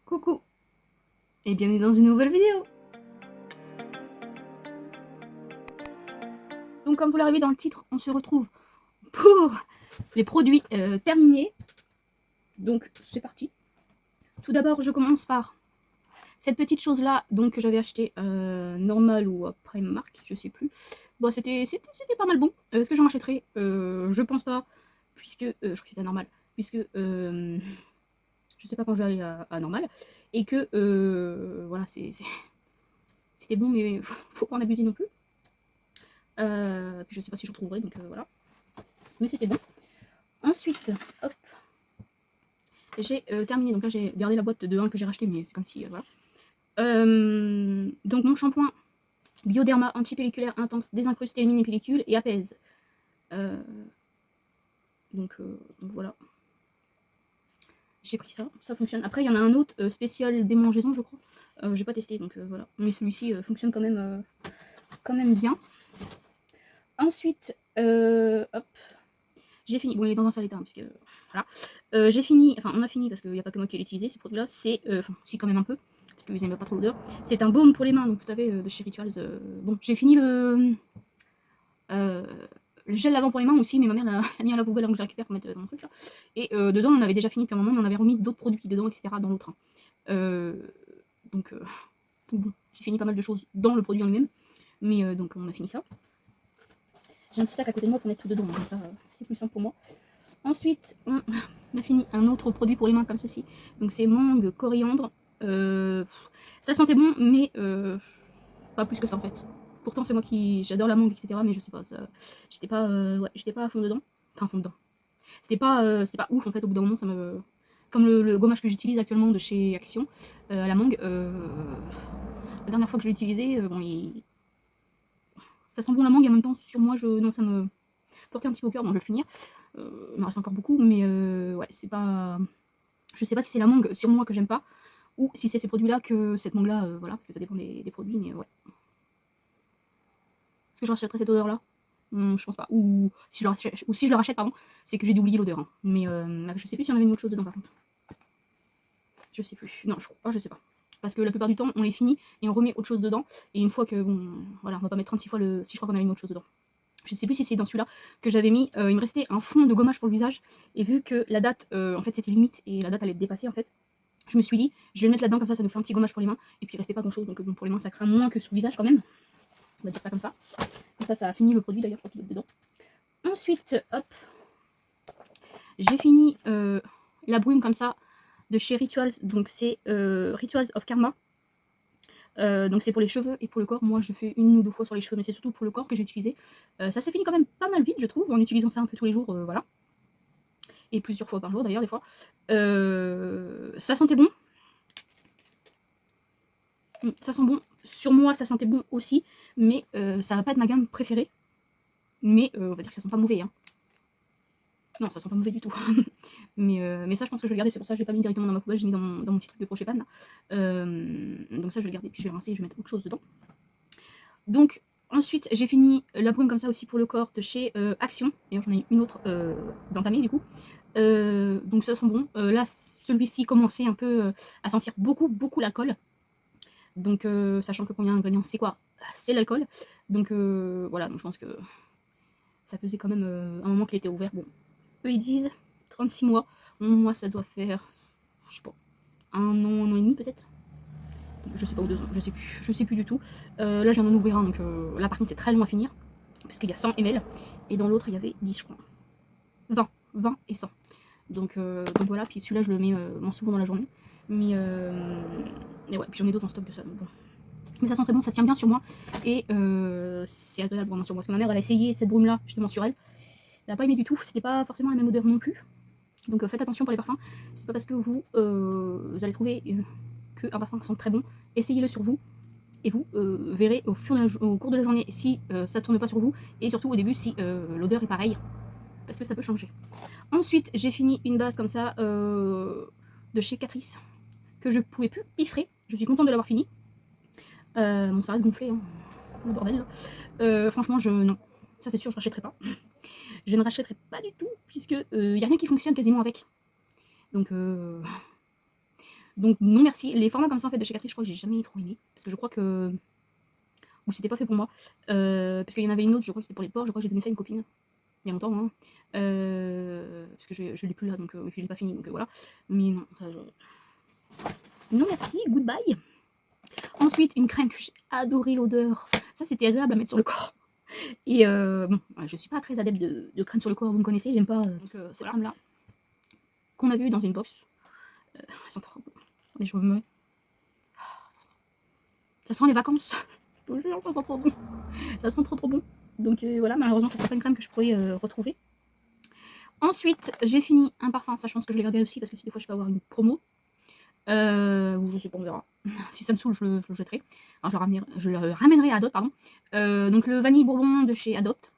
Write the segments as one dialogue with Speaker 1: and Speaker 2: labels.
Speaker 1: Coucou et bienvenue dans une nouvelle vidéo. Donc comme vous l'avez vu dans le titre, on se retrouve pour les produits terminés. Donc c'est parti. Tout d'abord je commence par cette petite chose là donc, que j'avais acheté normal ou Primark, je sais plus. Bon c'était pas mal bon. Est-ce que j'en achèterai? Je pense pas, puisque je crois que c'était normal, puisque je sais pas quand je vais aller à normal, et que voilà, c'était bon, mais faut pas en abuser non plus. Puis je sais pas si je retrouverai, donc voilà. Mais c'était bon. Ensuite, hop, j'ai terminé. Donc là, j'ai gardé la boîte de 1 que j'ai racheté, mais c'est comme si, voilà. Donc mon shampoing Bioderma antipelliculaire intense, désincruste, élimine les pellicules et apaise. Donc voilà. J'ai pris ça, ça fonctionne. Après, il y en a un autre spécial démangeaison, je crois. J'ai pas testé, donc voilà. Mais celui-ci fonctionne quand même bien. Ensuite, hop, j'ai fini. Bon, il est dans un sale état, parce que voilà. J'ai fini, enfin, on a fini parce qu'il n'y a pas que moi qui l'ai utilisé ce produit-là. C'est, enfin, si, quand même un peu, parce que vous n'aimez pas trop l'odeur. C'est un baume pour les mains, donc vous savez, de chez Rituals. Bon, j'ai fini le gel lavant pour les mains aussi, mais ma mère l'a mis à la poubelle avant que je la récupère pour mettre dans mon truc là. Et dedans, on avait déjà fini depuis un moment, mais on avait remis d'autres produits dedans, etc. dans l'autre. Donc bon, j'ai fini pas mal de choses dans le produit en lui-même, mais donc on a fini ça. J'ai un petit sac à côté de moi pour mettre tout dedans, comme ça c'est plus simple pour moi. Ensuite, on a fini un autre produit pour les mains comme ceci. Donc c'est mangue, coriandre. Ça sentait bon, mais pas plus que ça en fait. Pourtant c'est moi qui j'adore la mangue, etc. Mais je sais pas, j'étais pas, ouais, j'étais pas à fond dedans. Enfin à fond dedans. C'était pas ouf en fait. Au bout d'un moment, ça me, comme le gommage que j'utilise actuellement de chez Action, à la mangue. La dernière fois que je l'ai utilisé, bon, ça sent bon la mangue et en même temps sur moi, non, ça me portait un petit peu au cœur. Bon, je vais le finir. Il me reste encore beaucoup, mais ouais, c'est pas. Je sais pas si c'est la mangue sur moi que j'aime pas, ou si c'est ces produits-là que cette mangue-là, voilà, parce que ça dépend des produits, mais ouais. Est-ce que je rachèterais cette odeur-là? Je pense pas. Ou si je le rachète, pardon, c'est que j'ai dû oublier l'odeur. Hein. Mais je sais plus si on avait une autre chose dedans par contre. Je sais plus. Non, je sais pas. Parce que la plupart du temps, on les finit et on remet autre chose dedans. Et une fois que, bon, voilà, on va pas mettre 36 fois le. Si je crois qu'on avait une autre chose dedans. Je sais plus si c'est dans celui-là que j'avais mis. Il me restait un fond de gommage pour le visage. Et vu que la date, en fait, c'était limite et la date allait être dépassée, en fait, je me suis dit, je vais le mettre là-dedans, comme ça nous fait un petit gommage pour les mains. Et puis il restait pas grand-chose. Donc bon, pour les mains, ça craint moins que sur le visage quand même. On va dire ça comme ça. Comme ça a fini le produit d'ailleurs, je crois qu'il est dedans. Ensuite, hop, j'ai fini la brume comme ça de chez Rituals. Donc c'est Rituals of Karma. Donc c'est pour les cheveux et pour le corps. Moi je fais 1 ou 2 fois sur les cheveux, mais c'est surtout pour le corps que j'ai utilisé. Ça s'est fini quand même pas mal vite, je trouve, en utilisant ça un peu tous les jours, voilà. Et plusieurs fois par jour d'ailleurs, des fois. Ça sentait bon. Ça sent bon. Sur moi, ça sentait bon aussi, mais ça va pas être ma gamme préférée. Mais on va dire que ça sent pas mauvais. Hein. Non, ça sent pas mauvais du tout. mais ça, je pense que je vais le garder. C'est pour ça que je l'ai pas mis directement dans ma poubelle. Je l'ai mis dans mon petit truc de Prochepan. Donc ça, je vais le garder. Puis je vais rincer et je vais mettre autre chose dedans. Donc ensuite, j'ai fini la brume comme ça aussi pour le corps de chez Action. D'ailleurs, j'en ai une autre d'entamée du coup. Donc ça sent bon. Là, celui-ci commençait un peu à sentir beaucoup l'alcool. Donc sachant que le premier ingrédient, c'est quoi? C'est l'alcool. Donc voilà, donc je pense que ça faisait quand même un moment qu'il était ouvert. Bon, eux ils disent 36 mois. Moi, ça doit faire, je sais pas, 1 an et demi peut-être. Je sais pas, ou 2 ans, je sais plus du tout. Là, je viens d'en ouvrir un, donc là, par contre, c'est très long à finir, puisqu'il y a 100 ml, et dans l'autre, il y avait 10, je crois. 20 et 100. Donc voilà, puis celui-là, je le mets moins souvent dans la journée. Mais ouais, puis j'en ai d'autres en stock de ça, donc bon. Mais ça sent très bon, ça tient bien sur moi, et c'est agréable vraiment sur moi. Parce que ma mère, elle a essayé cette brume-là, justement, sur elle. Elle n'a pas aimé du tout, c'était pas forcément la même odeur non plus. Donc faites attention pour les parfums, c'est pas parce que vous allez trouver qu'un parfum sent très bon, essayez-le sur vous, et vous verrez au cours de la journée si ça tourne pas sur vous, et surtout au début si l'odeur est pareille, parce que ça peut changer. Ensuite, j'ai fini une base comme ça de chez Catrice, que je pouvais plus piffrer, je suis contente de l'avoir fini. Bon, ça reste gonflé, hein, le bordel. Franchement, non, ça c'est sûr, je rachèterai pas. Je ne rachèterai pas du tout, puisque y a rien qui fonctionne quasiment avec. Donc Donc non merci. Les formats comme ça en fait de chez Catrice, je crois que j'ai jamais trop aimé. Parce que je crois que... Ou c'était pas fait pour moi. Parce qu'il y en avait une autre, je crois que c'était pour les porcs, je crois que j'ai donné ça à une copine. Il y a longtemps, hein. Parce que je l'ai plus là, donc et puis je l'ai pas fini, donc voilà. Mais non, ça, non merci, goodbye. Ensuite, une crème que j'ai adoré l'odeur. Ça, c'était agréable à mettre sur le corps. Et bon, je suis pas très adepte de crème sur le corps, vous me connaissez, j'aime pas cette crème là qu'on a vu dans une box. Elles sont trop bon. Attendez, je me... Ça sent les vacances. Je te jure, ça sent trop bon. Ça sent trop bon. Donc voilà, malheureusement, ça sera pas une crème que je pourrais retrouver. Ensuite, j'ai fini un parfum. Ça, je pense que je l'ai gardé aussi parce que si des fois je peux avoir une promo. Ou je sais pas, on verra. Si ça me saoule, je le jetterai. Alors, je le ramènerai à Adopt, pardon. Donc le vanille bourbon de chez Adopt,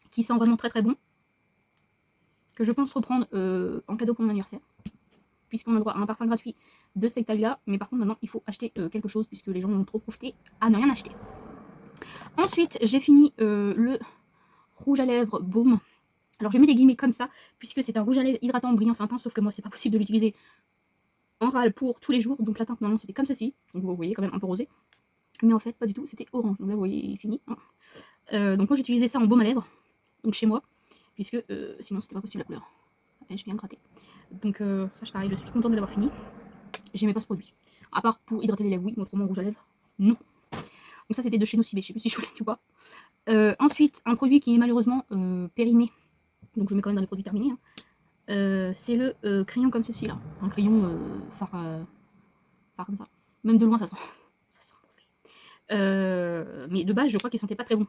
Speaker 1: qui sent vraiment très bon. Que je pense reprendre en cadeau pour mon anniversaire. Puisqu'on a droit à un parfum gratuit de cette taille-là. Mais par contre, maintenant, il faut acheter quelque chose puisque les gens ont trop profité à ne rien acheter. Ensuite, j'ai fini le rouge à lèvres Baume. Alors, je mets des guillemets comme ça, puisque c'est un rouge à lèvres hydratant, brillant, satin, sauf que moi, c'est pas possible de l'utiliser en râle pour tous les jours. Donc, la teinte, normalement, c'était comme ceci. Donc, vous voyez, quand même un peu rosé. Mais en fait, pas du tout, c'était orange. Donc là, vous voyez, fini. Donc, moi, j'utilisais ça en baume à lèvres, donc chez moi, puisque sinon, c'était pas possible la couleur. Ouais, je viens de gratter. Donc, ça, pareil, je suis contente de l'avoir fini. J'aimais pas ce produit. À part pour hydrater les lèvres, oui, mais autrement, rouge à lèvres, non. Donc, ça, c'était de chez Nocibé. Je sais plus si je vous l'ai dit ou pas. Ensuite, un produit qui est malheureusement périmé. Donc, je mets quand même dans les produits terminés. Hein. C'est le crayon comme ceci là. Un crayon phare comme ça. Même de loin, ça sent mauvais. Mais de base, je crois qu'il sentait pas très bon.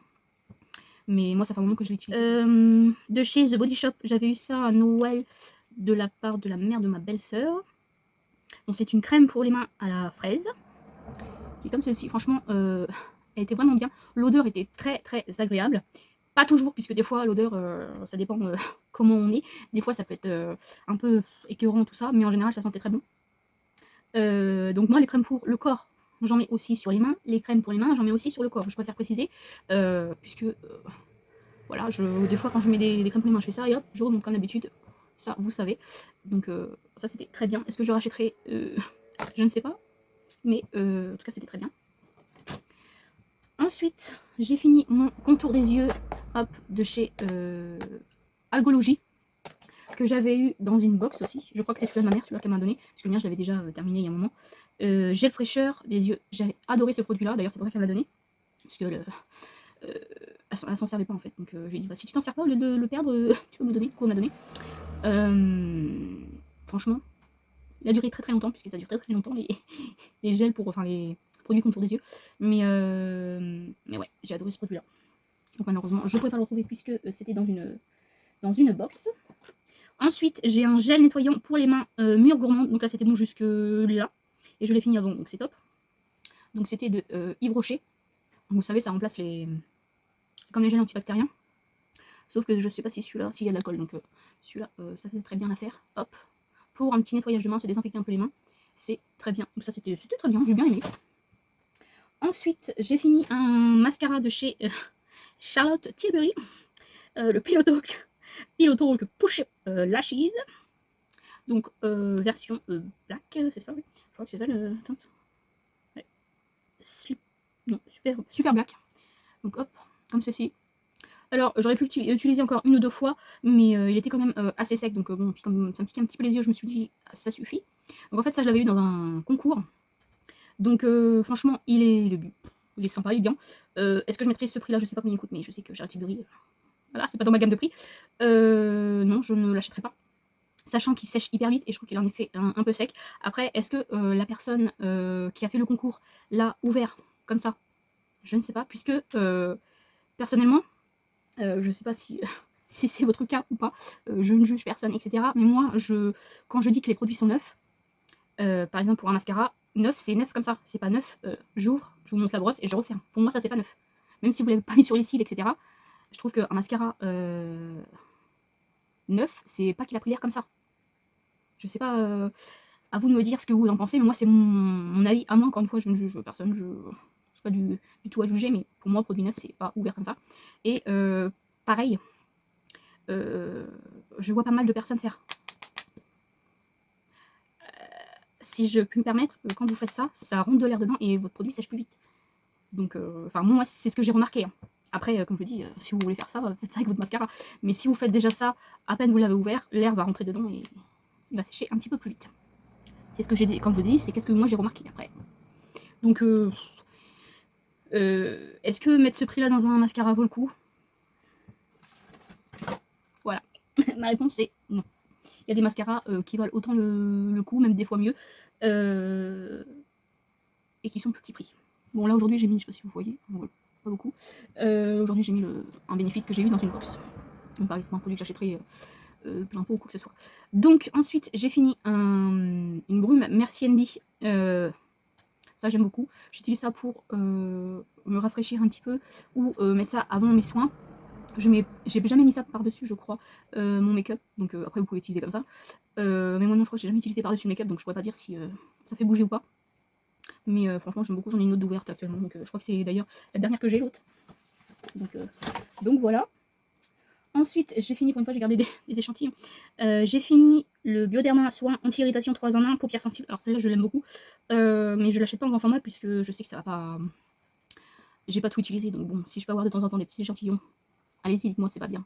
Speaker 1: Mais moi, ça fait un moment que je l'utilise. De chez The Body Shop, j'avais eu ça à Noël de la part de la mère de ma belle-sœur. Donc, c'est une crème pour les mains à la fraise. Qui est comme celle-ci. Franchement, elle était vraiment bien. L'odeur était très agréable. Pas toujours, puisque des fois, l'odeur, ça dépend comment on est. Des fois, ça peut être un peu écœurant, tout ça. Mais en général, ça sentait très bon. Donc moi, les crèmes pour le corps, j'en mets aussi sur les mains. Les crèmes pour les mains, j'en mets aussi sur le corps. Je préfère préciser, puisque voilà, des fois quand je mets des crèmes pour les mains, je fais ça et hop, je remonte comme d'habitude. Ça, vous savez. Donc ça, c'était très bien. Est-ce que je rachèterai Je ne sais pas. Mais en tout cas, c'était très bien. Ensuite, j'ai fini mon contour des yeux, hop, de chez Algologie, que j'avais eu dans une box aussi. Je crois que c'est celui de ma mère, celui-là qu'elle m'a donné, parce que le mien, je l'avais déjà terminé il y a un moment. Gel fraîcheur des yeux. J'ai adoré ce produit-là, d'ailleurs, c'est pour ça qu'elle me l'a donné. Parce que elle s'en servait pas en fait. Donc j'ai dit, bah, si tu t'en sers pas, au lieu de le perdre, tu peux me le donner. Du coup, elle me l'a donné. Franchement, il a duré très longtemps, puisque ça dure très longtemps, les gels pour, enfin, les produits contour des yeux. Mais ouais, j'ai adoré ce produit-là. Donc malheureusement, je ne pouvais pas le retrouver puisque c'était dans une box. Ensuite, j'ai un gel nettoyant pour les mains Mûre Gourmande. Donc là, c'était bon jusque là. Et je l'ai fini avant, donc c'est top. Donc c'était de Yves Rocher. Donc, vous savez, ça remplace les... C'est comme les gels antibactériens. Sauf que je sais pas si celui-là, s'il y a de l'alcool. Donc celui-là, ça faisait très bien l'affaire. Hop. Pour un petit nettoyage de main, se désinfecter un peu les mains. C'est très bien. Donc ça, c'était très bien. J'ai bien aimé. Ensuite, j'ai fini un mascara de chez Charlotte Tilbury. Le Pillow Talk Push Lashes. Donc, version black, c'est ça, oui. Je crois que c'est ça le teinte. Ouais. Non, super black. Donc, hop, comme ceci. Alors, j'aurais pu l'utiliser encore une ou deux fois, mais il était quand même assez sec. Donc, bon, puis comme ça me piquait un petit peu les yeux, je me suis dit, ça suffit. Donc, en fait, ça, je l'avais eu dans un concours. Donc, franchement, il est sympa, il est bien. Est-ce que je mettrais ce prix-là? Je sais pas combien il coûte, mais je sais que Charlotte Tilbury, voilà, c'est pas dans ma gamme de prix. Non, je ne l'achèterai pas. Sachant qu'il sèche hyper vite et je trouve qu'il en est fait un peu sec. Après, est-ce que la personne qui a fait le concours l'a ouvert comme ça? Je ne sais pas, puisque personnellement, je ne sais pas si, si c'est votre cas ou pas, je ne juge personne, etc. Mais moi, quand je dis que les produits sont neufs, par exemple pour un mascara, neuf, c'est neuf comme ça. C'est pas neuf, j'ouvre, je vous montre la brosse et je referme. Pour moi, ça, c'est pas neuf. Même si vous l'avez pas mis sur les cils, etc. Je trouve qu'un mascara neuf, c'est pas qu'il a pris l'air comme ça. Je sais pas, à vous de me dire ce que vous en pensez, mais moi c'est mon avis à moi, encore une fois, je ne juge personne, je suis pas du tout à juger, mais pour moi, produit neuf, c'est pas ouvert comme ça. Et pareil, je vois pas mal de personnes faire si je puis me permettre, quand vous faites ça, ça rentre de l'air dedans et votre produit sèche plus vite. Donc, enfin, moi, c'est ce que j'ai remarqué. Hein. Après, comme je dis, si vous voulez faire ça, faites ça avec votre mascara. Mais si vous faites déjà ça, à peine vous l'avez ouvert, l'air va rentrer dedans et il va sécher un petit peu plus vite. C'est ce que j'ai dit, comme je vous ai dit, c'est qu'est-ce que moi j'ai remarqué après. Donc, est-ce que mettre ce prix-là dans un mascara vaut le coup? Voilà. Ma réponse c'est non. Il y a des mascaras qui valent autant le coup, même des fois mieux, et qui sont plus petit prix. Bon, là aujourd'hui j'ai mis, je sais pas si vous voyez, voilà, pas beaucoup. Aujourd'hui j'ai mis un bénéfice que j'ai eu dans une box. Donc pareil, c'est pas un produit que j'achèterai plein pot ou quoi que ce soit. Donc ensuite j'ai fini une brume Merci Andy. Ça j'aime beaucoup. J'utilise ça pour me rafraîchir un petit peu ou mettre ça avant mes soins. J'ai jamais mis ça par-dessus, je crois, mon make-up. Donc après vous pouvez utiliser comme ça. Mais moi non, je crois que j'ai jamais utilisé par-dessus le make-up, donc je pourrais pas dire si ça fait bouger ou pas. Mais franchement j'aime beaucoup, j'en ai une autre d'ouverte actuellement. Donc je crois que c'est d'ailleurs la dernière que j'ai, l'autre. Donc voilà. Ensuite, j'ai fini, pour une fois, j'ai gardé des échantillons. J'ai fini le Bioderma Soin Anti-Irritation 3 en 1, paupières sensibles. Alors celle-là, je l'aime beaucoup. Mais je l'achète pas en grand format, puisque je sais que ça va pas... J'ai pas tout utilisé, donc bon, si je peux avoir de temps en temps des petits échantillons, allez-y, dites-moi c'est pas bien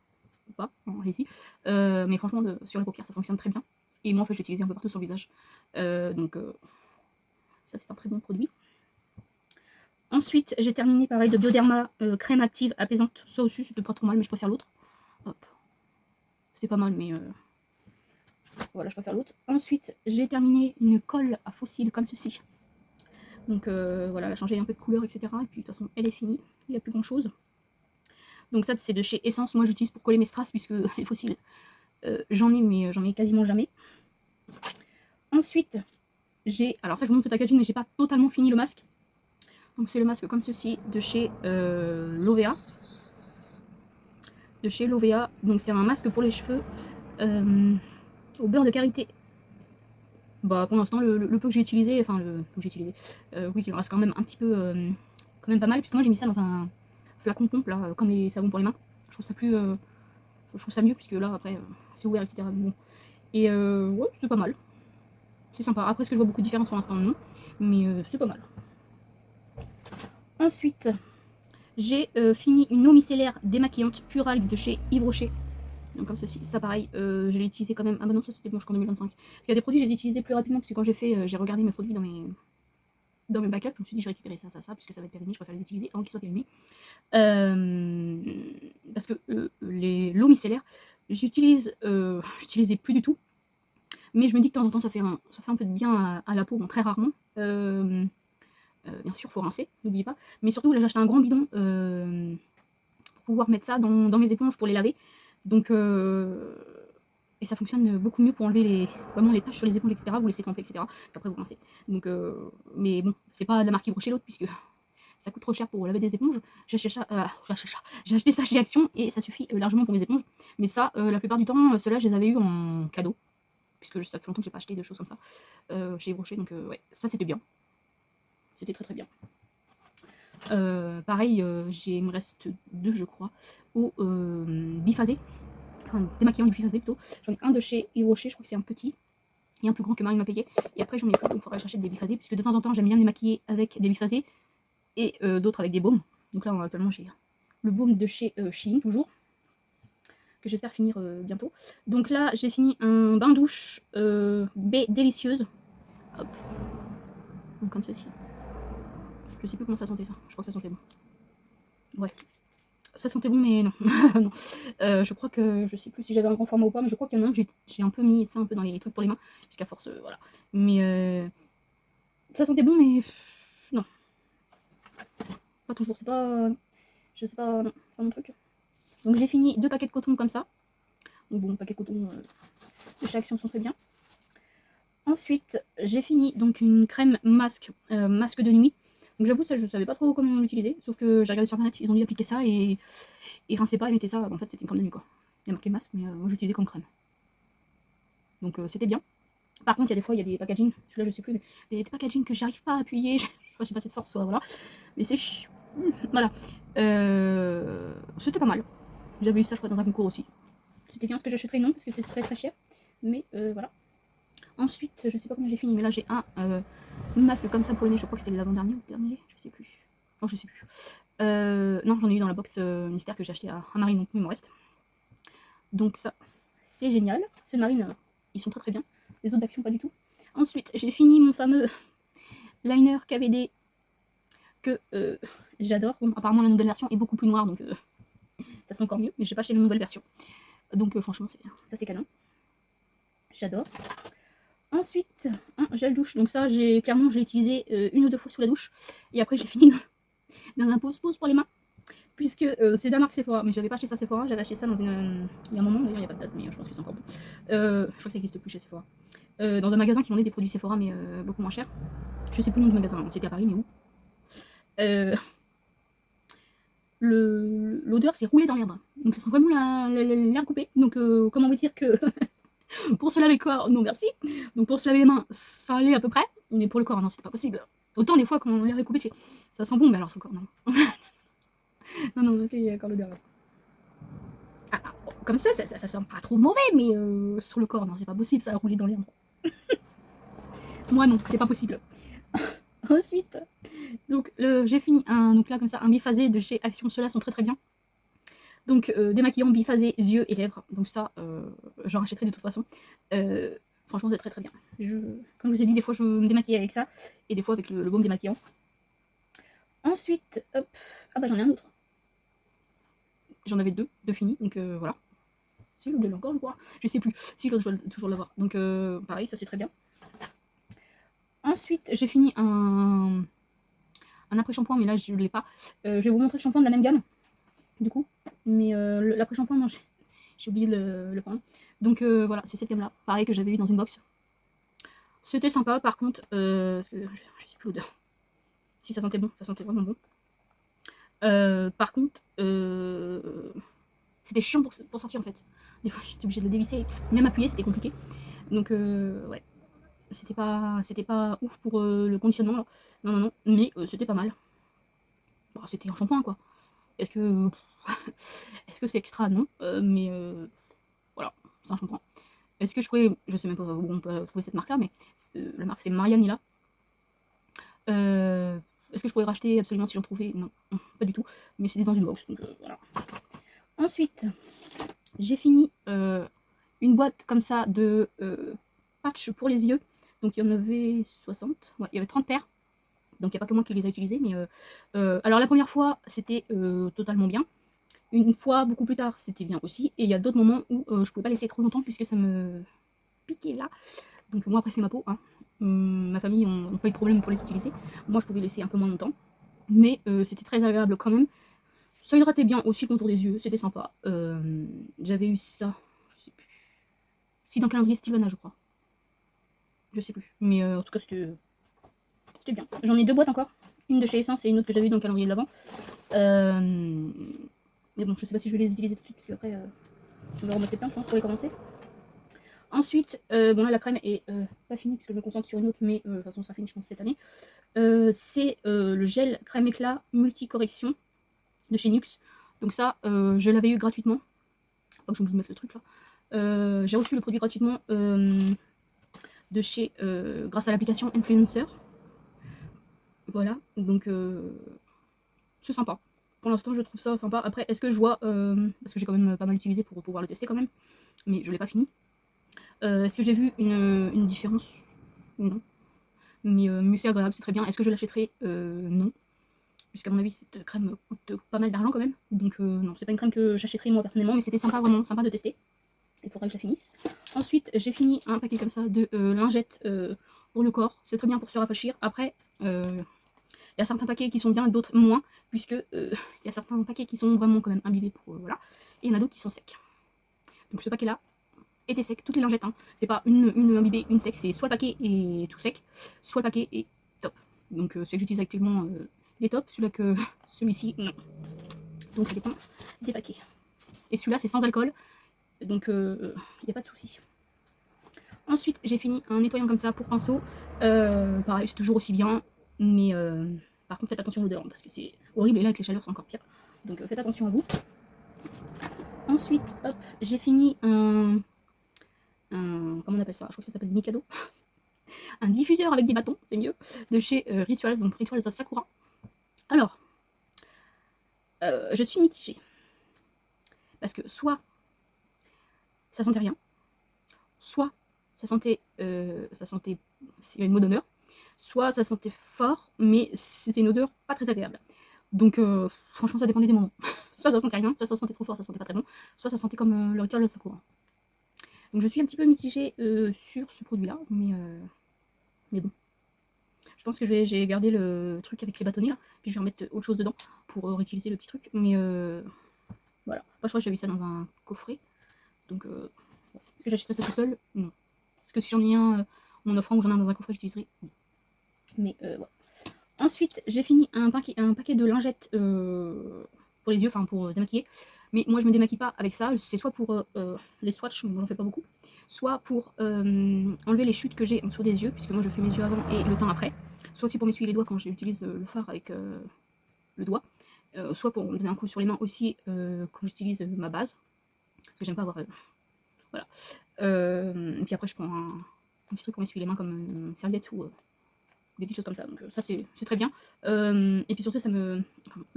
Speaker 1: ou pas, allez-y. Mais franchement, sur les paupières, ça fonctionne très bien. Et moi, en fait, je l'ai utilisé un peu partout sur le visage. Donc, ça, c'est un très bon produit. Ensuite, j'ai terminé pareil de Bioderma crème active apaisante. Ça aussi, c'était pas trop mal, mais je préfère l'autre. Hop. C'était pas mal, mais voilà, je préfère l'autre. Ensuite, j'ai terminé une colle à fossiles comme ceci. Donc voilà, elle a changé un peu de couleur, etc. Et puis de toute façon, elle est finie. Il n'y a plus grand chose. Donc ça, c'est de chez Essence. Moi, j'utilise pour coller mes strass, puisque les fossiles, j'en ai, mais j'en ai quasiment jamais. Ensuite, j'ai... Alors ça, je vous montre le packaging, mais j'ai pas totalement fini le masque. Donc c'est le masque comme ceci, de chez Lovea. De chez Lovea. Donc c'est un masque pour les cheveux au beurre de karité. Bah pour l'instant, le peu que j'ai utilisé, enfin le peu que j'ai utilisé, oui, il en reste quand même un petit peu, quand même pas mal, puisque moi j'ai mis ça dans un flacon pompe, là, comme les savons pour les mains. Je trouve ça plus, je trouve ça mieux, puisque là, après, c'est ouvert, etc. Bon. Et ouais, c'est pas mal. C'est sympa. Après, est-ce que je vois beaucoup de différence pour l'instant? Non. Mais c'est pas mal. Ensuite, j'ai fini une eau micellaire démaquillante Puralgue de chez Yves Rocher. Donc comme ceci, ça pareil, je l'ai utilisé quand même. Ah bah non, ça c'était bon jusqu'en 2025. Parce qu'il y a des produits que j'ai utilisés plus rapidement, parce que quand j'ai regardé mes produits dans mes backups, je me suis dit je récupérais ça, puisque ça va être périmé, je préfère les utiliser avant qu'ils soient périmés. Parce que l'eau micellaire, j'utilisais plus du tout. Mais je me dis que de temps en temps ça fait un peu de bien à la peau, bon, très rarement. Bien sûr, il faut rincer, n'oubliez pas. Mais surtout, là j'ai acheté un grand bidon pour pouvoir mettre ça dans mes éponges pour les laver. Donc, et ça fonctionne beaucoup mieux pour enlever vraiment les taches sur les éponges, etc. Vous laissez tremper, etc. Puis après vous rincez. Donc, mais bon, c'est pas de la marque Yves Rocher l'autre, puisque ça coûte trop cher pour laver des éponges. J'ai acheté ça chez Action et ça suffit largement pour mes éponges. Mais ça, la plupart du temps, ceux-là, je les avais eu en cadeau, puisque ça fait longtemps que j'ai pas acheté de choses comme ça chez Yves Rocher. Donc, ouais, ça c'était bien. C'était très très bien. Pareil, il me reste 2, je crois, au biphasé. Enfin, démaquillant du biphasé plutôt. J'en ai un de chez Yves Rocher, je crois que c'est un petit et un plus grand que Marine m'a payé. Et après, j'en ai plus, donc il faudrait que j'achète des biphasés, puisque de temps en temps, j'aime bien démaquiller avec des biphasés et d'autres avec des baumes. Donc là, actuellement, j'ai le baume de chez Shein, toujours, que j'espère finir bientôt. Donc là, j'ai fini un bain douche baie délicieuse. Hop. Donc comme ceci. Je sais plus comment ça sentait ça. Je crois que ça sentait bon. Ouais. Ça sentait bon, mais non. Non. Je crois que, je sais plus si j'avais un grand format ou pas, mais je crois qu'il y en a un que j'ai un peu mis ça un peu dans les trucs pour les mains, jusqu'à force, voilà. Mais ça sentait bon, mais non. Pas toujours, c'est pas... Je sais pas, non, c'est pas mon truc. Donc j'ai fini 2 paquets de coton comme ça. Donc bon, paquets de coton de chez Action sont très bien. Ensuite, j'ai fini donc une crème masque de nuit. Donc j'avoue, ça je savais pas trop comment l'utiliser, sauf que j'ai regardé sur internet, ils ont dit appliquer ça et rincer pas et mettez ça. En fait, c'était une crème de nuit quoi. Il y a marqué masque, mais moi j'utilisais comme crème. Donc c'était bien. Par contre, il y a des fois, il y a des packaging, celui-là je sais plus, mais des packaging que j'arrive pas à appuyer, je crois que j'ai pas cette force, soit voilà. Mais c'est chiant. Voilà. C'était pas mal. J'avais eu ça, je crois, dans un concours aussi. C'était bien, parce que j'achèterais non, parce que c'est très très cher. Mais voilà. Ensuite, je sais pas combien j'ai fini, mais là j'ai un masque comme ça pour le nez. Je crois que c'était l'avant-dernier ou le dernier, je sais plus. Non, je sais plus. Non, j'en ai eu dans la box mystère que j'ai acheté à Marine, donc il m'en reste. Donc ça, c'est génial. Ceux de Marine, ils sont très très bien. Les autres d'action, pas du tout. Ensuite, j'ai fini mon fameux liner KVD que j'adore. Bon, apparemment, la nouvelle version est beaucoup plus noire, donc ça sera encore mieux. Mais j'ai pas acheté la nouvelle version. Donc franchement, ça c'est canon. J'adore. Ensuite, un gel douche. Donc ça, clairement, j'ai utilisé une ou deux fois sous la douche. Et après, j'ai fini dans un pose-pose pour les mains. Puisque c'est de la marque Sephora. Mais j'avais pas acheté ça Sephora. J'avais acheté ça dans une... il y a un moment, d'ailleurs, il n'y a pas de date, mais je pense que c'est encore bon. Je crois que ça n'existe plus chez Sephora. Dans un magasin qui vendait des produits Sephora, mais beaucoup moins cher. Je sais plus le nom du magasin. C'était à Paris, mais où l'odeur s'est roulée dans l'herbe. Donc ça sent vraiment l'herbe coupée. Donc comment vous dire que pour se laver le corps, non merci. Donc pour se laver les mains, ça allait à peu près. Mais pour le corps, non, c'était pas possible. Autant des fois quand l'air est coupé, tu fais ça sent bon, mais alors sur le corps, non. non, c'est encore l'odeur. Ah, comme ça sent pas trop mauvais, mais sur le corps, non, c'est pas possible, ça a roulé dans l'herbe. Moi non, c'était pas possible. Ensuite, donc j'ai fini donc là comme ça, un biphasé de chez Action, ceux-là sont très très bien. Donc démaquillant, biphasé, yeux et lèvres. Donc ça, j'en rachèterai de toute façon. Franchement, c'est très très bien. Comme je vous ai dit, des fois je me démaquille avec ça, et des fois avec le baume démaquillant. Ensuite, hop, ah bah j'en ai un autre. J'en avais deux finis, donc voilà. Si l'autre je l'ai encore, je crois. Je sais plus. Si l'autre je dois toujours l'avoir. Donc pareil, ça c'est très bien. Ensuite, j'ai fini un après-shampoing, mais là je ne l'ai pas. Je vais vous montrer le shampoing de la même gamme, du coup. Mais l'après-shampoing, non, j'ai oublié de le prendre. Donc voilà, c'est cette gamme-là. Pareil que j'avais eu dans une box. C'était sympa, par contre, parce que je sais plus l'odeur. Si ça sentait bon, ça sentait vraiment bon. Par contre, c'était chiant pour sortir en fait. Des fois, j'étais obligée de le dévisser, même appuyer, c'était compliqué. Donc ouais, c'était pas ouf pour le conditionnement là. Non, mais c'était pas mal. Bon, c'était un shampoing quoi. Est-ce que est-ce que c'est extra? Non, mais voilà, c'est un shampoing. Est-ce que je pourrais, je sais même pas où on peut trouver cette marque là, mais la marque c'est Marianilla. Est-ce que je pourrais racheter absolument si j'en trouvais? Non, pas du tout. Mais c'était dans une box, donc voilà. Ensuite, j'ai fini une boîte comme ça de patch pour les yeux. Donc il y en avait 60, ouais, il y avait 30 paires. Donc il n'y a pas que moi qui les ai utilisés. Mais alors la première fois, c'était totalement bien. Une fois, beaucoup plus tard, c'était bien aussi. Et il y a d'autres moments où je pouvais pas laisser trop longtemps puisque ça me piquait là. Donc moi, après, c'est ma peau. Hein. Ma famille n'a pas eu de problème pour les utiliser. Moi, je pouvais laisser un peu moins longtemps. Mais c'était très agréable quand même. Ça hydratait bien aussi le contour des yeux. C'était sympa. J'avais eu ça. Je sais plus. Si, dans le calendrier Sylvana, je crois. Je sais plus. Mais en tout cas, c'était bien. J'en ai deux boîtes encore. Une de chez Essence et une autre que j'avais eu dans le calendrier de l'avant. Mais bon, je sais pas si je vais les utiliser tout de suite, parce qu'après, on va remettre septembre, je pense, pour les commencer. Ensuite, bon là, la crème est pas finie, parce que je me concentre sur une autre, mais de toute façon, ça sera fini, je pense, cette année. C'est le gel crème éclat multi-correction de chez NYX. Donc ça, je l'avais eu gratuitement. Faut que j'oublie de mettre le truc là. J'ai reçu le produit gratuitement de chez, grâce à l'application Influencer. Voilà, donc c'est sympa. Pour l'instant, je trouve ça sympa. Après, est-ce que je vois, parce que j'ai quand même pas mal utilisé pour pouvoir le tester quand même, mais je l'ai pas fini. Est-ce que j'ai vu une différence? Non. Mais c'est agréable, c'est très bien. Est-ce que je l'achèterai? Non. Puisqu'à mon avis, cette crème coûte pas mal d'argent quand même. Donc non, c'est pas une crème que j'achèterai moi personnellement, mais c'était sympa, vraiment sympa de tester. Il faudra que je la finisse. Ensuite, j'ai fini un paquet comme ça de lingettes pour le corps. C'est très bien pour se rafraîchir. Après, il y a certains paquets qui sont bien, d'autres moins, puisque il y a certains paquets qui sont vraiment quand même imbibés pour voilà. Et il y en a d'autres qui sont secs. Donc ce paquet-là était sec, toutes les lingettes. Hein. C'est pas une imbibée, une sec, c'est soit le paquet est tout sec, soit le paquet est top. Donc celui que j'utilise actuellement, il est top. Celui-là que celui-ci, non. Donc ça dépend des paquets. Et celui-là, c'est sans alcool, donc il n'y a pas de souci. Ensuite, j'ai fini un nettoyant comme ça pour pinceau. Pareil, c'est toujours aussi bien, mais par contre, faites attention à l'odeur, parce que c'est horrible, et là, avec les chaleurs, c'est encore pire. Donc faites attention à vous. Ensuite, hop, j'ai fini un... Comment on appelle ça? Je crois que ça s'appelle des Mikado. un diffuseur avec des bâtons, c'est mieux, de chez Rituals, donc Rituals of Sakura. Alors, je suis mitigée. Parce que soit ça sentait rien, soit ça sentait il y a une mot d'honneur, soit ça sentait fort, mais c'était une odeur pas très agréable. Donc franchement ça dépendait des moments. Soit ça sentait rien, soit ça sentait trop fort, ça sentait pas très bon, soit ça sentait comme le Ritual de Sakura. Donc je suis un petit peu mitigée sur ce produit-là, mais bon. Je pense que j'ai gardé le truc avec les bâtonnets là, puis je vais remettre autre chose dedans pour réutiliser le petit truc. Mais voilà. Moi je crois que j'avais ça dans un coffret. Donc est-ce que j'achèterais ça tout seul? Non. Parce que si j'en ai un en offrant ou j'en ai un dans un coffret, j'utiliserai. Oui. Mais voilà. Ensuite, j'ai fini un paquet de lingettes pour les yeux, enfin pour démaquiller. Mais moi, je me démaquille pas avec ça. C'est soit pour les swatchs, mais moi j'en fais pas beaucoup, soit pour enlever les chutes que j'ai en dessous des yeux, puisque moi je fais mes yeux avant et le teint après. Soit aussi pour m'essuyer les doigts quand j'utilise le fard avec le doigt. Soit pour me donner un coup sur les mains aussi quand j'utilise ma base. Parce que j'aime pas avoir. Voilà. Et puis après, je prends un petit truc pour m'essuyer les mains comme une serviette ou des petites choses comme ça. Donc ça, c'est très bien. Et puis surtout, le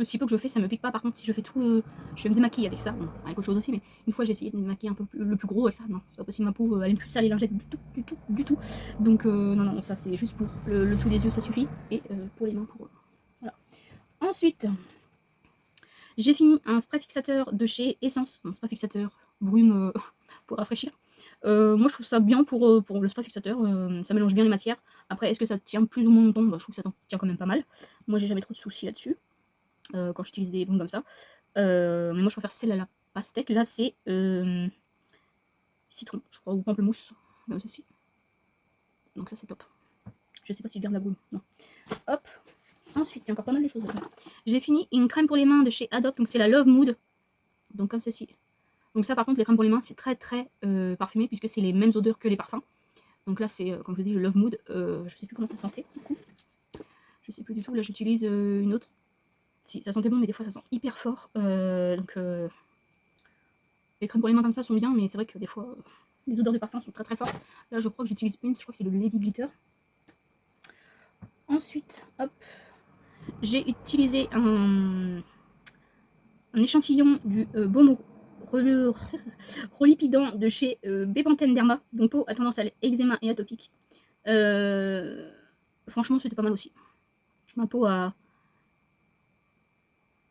Speaker 1: si peu que je fais, ça me pique pas. Par contre, si je fais tout le. Je me démaquille avec ça, bon, avec autre chose aussi, mais une fois j'ai essayé de me démaquiller un peu le plus gros, et ça, non, c'est pas possible. Ma peau, elle aime plus ça, les lingettes, du tout. Donc non, ça c'est juste pour le dessous des yeux, ça suffit. Et pour les mains, voilà. Ensuite, j'ai fini un spray fixateur de chez Essence, un spray fixateur brume pour rafraîchir. Moi je trouve ça bien pour le spray fixateur, ça mélange bien les matières. Après, est-ce que ça tient plus ou moins longtemps? Je trouve que ça tient quand même pas mal. Moi j'ai jamais trop de soucis là-dessus quand j'utilise des bombes comme ça. Mais moi je préfère celle à la pastèque. Là c'est citron, je crois, ou pamplemousse, comme ceci. Donc ça c'est top. Je sais pas si je garde la brume, non. Hop. Ensuite, il y a encore pas mal de choses dedans. J'ai fini une crème pour les mains de chez Adopt, donc c'est la Love Mood. Donc comme ceci. Donc ça par contre les crèmes pour les mains c'est très parfumé puisque c'est les mêmes odeurs que les parfums. Donc là c'est comme je vous dis le Love Mood, je sais plus comment ça sentait du coup. Je sais plus du tout, là j'utilise une autre. Si ça sentait bon mais des fois ça sent hyper fort. Donc les crèmes pour les mains comme ça sont bien mais c'est vrai que des fois les odeurs de parfum sont très fortes. Là je crois que j'utilise une, je crois que c'est le Lady Glitter. Ensuite, hop, j'ai utilisé un échantillon du baume relipidant de chez Bepanthen Derma, dont peau a tendance à l'eczéma et atopique. Franchement, c'était pas mal aussi. Ma peau a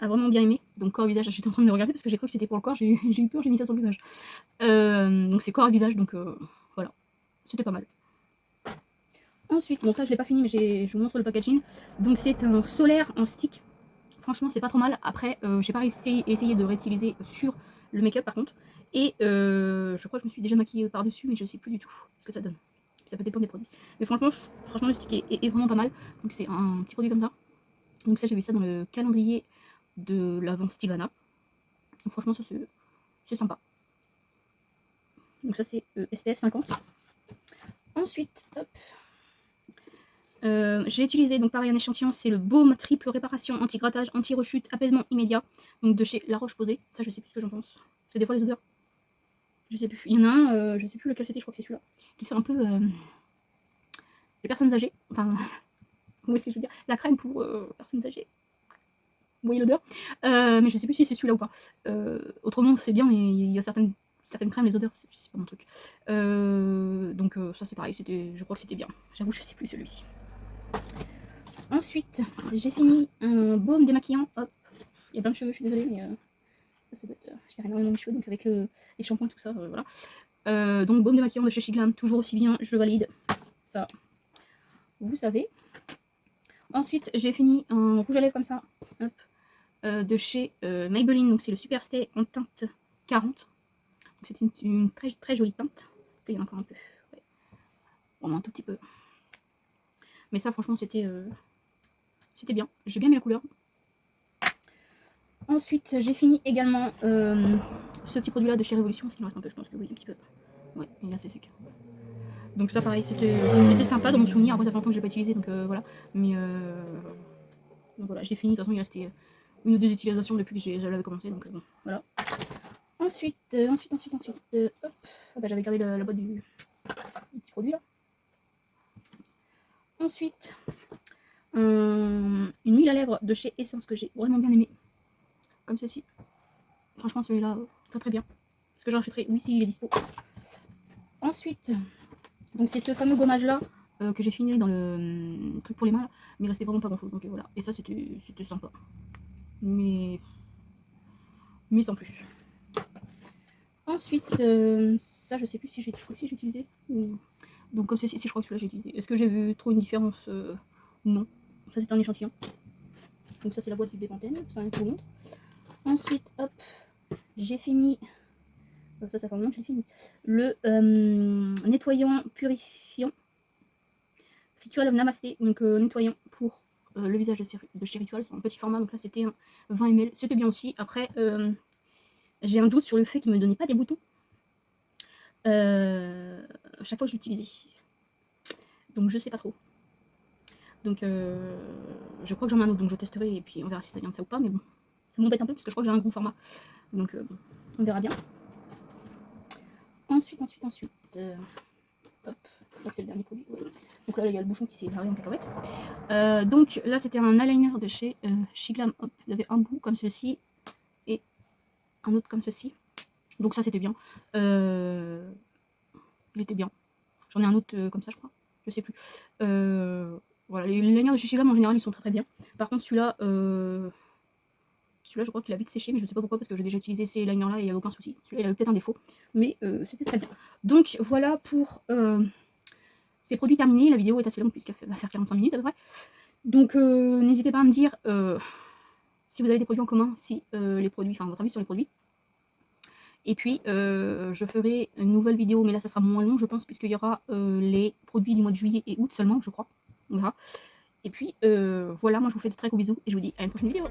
Speaker 1: vraiment bien aimé. Donc corps et visage, j'étais en train de me regarder parce que j'ai cru que c'était pour le corps, j'ai eu peur, j'ai mis ça sur le visage. Donc c'est corps et visage, donc voilà, c'était pas mal. Ensuite, bon ça je l'ai pas fini, mais je vous montre le packaging. Donc c'est un solaire en stick. Franchement, c'est pas trop mal. Après, j'ai pas essayé de réutiliser sur le make-up par contre. Et je crois que je me suis déjà maquillée par-dessus, mais je sais plus du tout ce que ça donne. Ça peut dépendre des produits. Mais franchement, le stick est vraiment pas mal. Donc c'est un petit produit comme ça. Donc ça, j'ai vu ça dans le calendrier de l'avant Stivana. Donc franchement, ça c'est sympa. Donc ça c'est SPF 50. Ensuite, hop. J'ai utilisé donc pareil un échantillon, c'est le baume triple réparation anti-grattage, anti-rechute, apaisement immédiat, donc de chez La Roche-Posay. Ça je sais plus ce que j'en pense. Parce que des fois les odeurs, je sais plus. Il y en a un, je sais plus lequel c'était, je crois que c'est celui-là, qui sent un peu les personnes âgées. Enfin, où est-ce que je veux dire, la crème pour personnes âgées. Vous voyez l'odeur, mais je sais plus si c'est celui-là ou pas. Autrement c'est bien, mais il y a certaines crèmes, les odeurs c'est pas mon truc. Donc ça c'est pareil, je crois que c'était bien. J'avoue je sais plus celui-ci. Ensuite, j'ai fini un baume démaquillant. Hop, il y a plein de cheveux, je suis désolée, mais ça doit être. Je perds énormément de cheveux, donc avec les shampoings, tout ça, voilà. Donc, baume démaquillant de chez Shiglam, toujours aussi bien, je valide. Ça, vous savez. Ensuite, j'ai fini un rouge à lèvres comme ça, hop, de chez Maybelline, donc c'est le Super Stay en teinte 40. C'est une très jolie teinte, parce qu'il y en a encore un peu. Ouais. Bon, un tout petit peu. Mais ça, franchement, c'était bien. J'ai bien mis la couleur. Ensuite, j'ai fini également ce petit produit là de chez Révolution, parce qu'il en reste un peu, je pense que oui, un petit peu. Ouais, il est assez sec. Donc ça pareil, c'était sympa dans mon souvenir, après ça fait longtemps que je l'ai pas utilisé, donc voilà. Mais donc voilà, j'ai fini, de toute façon il restait une ou deux utilisations depuis que je l'avais commencé, donc bon, voilà. Ensuite, hop, ah bah, j'avais gardé la boîte du petit produit là. Ensuite, une huile à lèvres de chez Essence que j'ai vraiment bien aimé. Comme ceci. Franchement, celui-là, très très bien. Est-ce que j'en achèterai? Oui, si, il est dispo. Ensuite, donc c'est ce fameux gommage là que j'ai fini dans le truc pour les mains, là, mais il restait vraiment pas grand chose. Donc voilà. Et ça, c'était sympa. Mais sans plus. Ensuite, ça, je sais plus si j'ai utilisé. Donc comme ceci, si je crois que celui-là j'ai utilisé. Est-ce que j'ai vu trop une différence? Non. Ça, c'est un échantillon. Donc ça, c'est la boîte du Bépantène. Ça, je vous montre. Ensuite, hop, j'ai fini. Ça fait un moment que j'ai fini. Le nettoyant purifiant Ritual Namasté. Donc nettoyant pour le visage de chez Ritual. C'est en petit format. Donc là, c'était un 20 ml. C'était bien aussi. Après, j'ai un doute sur le fait qu'il ne me donnait pas des boutons chaque fois que j'utilisais. Donc je sais pas trop. Donc je crois que j'en ai un autre, donc je testerai et puis on verra si ça vient de ça ou pas, mais bon, ça m'embête un peu parce que je crois que j'ai un gros format. Donc bon, on verra bien. Ensuite, hop, c'est le dernier produit. Ouais. Donc là, il y a le bouchon qui s'est barré en cacahuète. Donc là, c'était un eyeliner de chez Shiglam. Hop, il y avait un bout comme ceci et un autre comme ceci. Donc ça, c'était bien. Il était bien. J'en ai un autre comme ça, je crois. Je sais plus. Voilà, les liners de chez Shiglam en général, ils sont très très bien. Par contre, celui-là, je crois qu'il a vite séché, mais je sais pas pourquoi, parce que j'ai déjà utilisé ces liners-là et il n'y avait aucun souci. Celui-là, il avait peut-être un défaut, mais c'était très bien. Donc voilà pour ces produits terminés. La vidéo est assez longue puisqu'elle va faire 45 minutes à peu près. Donc n'hésitez pas à me dire si vous avez des produits en commun, si les produits, enfin votre avis sur les produits. Et puis je ferai une nouvelle vidéo, mais là ça sera moins long je pense, puisqu'il y aura les produits du mois de juillet et août seulement, je crois. On verra. Et puis voilà, moi je vous fais de très gros bisous et je vous dis à une prochaine vidéo.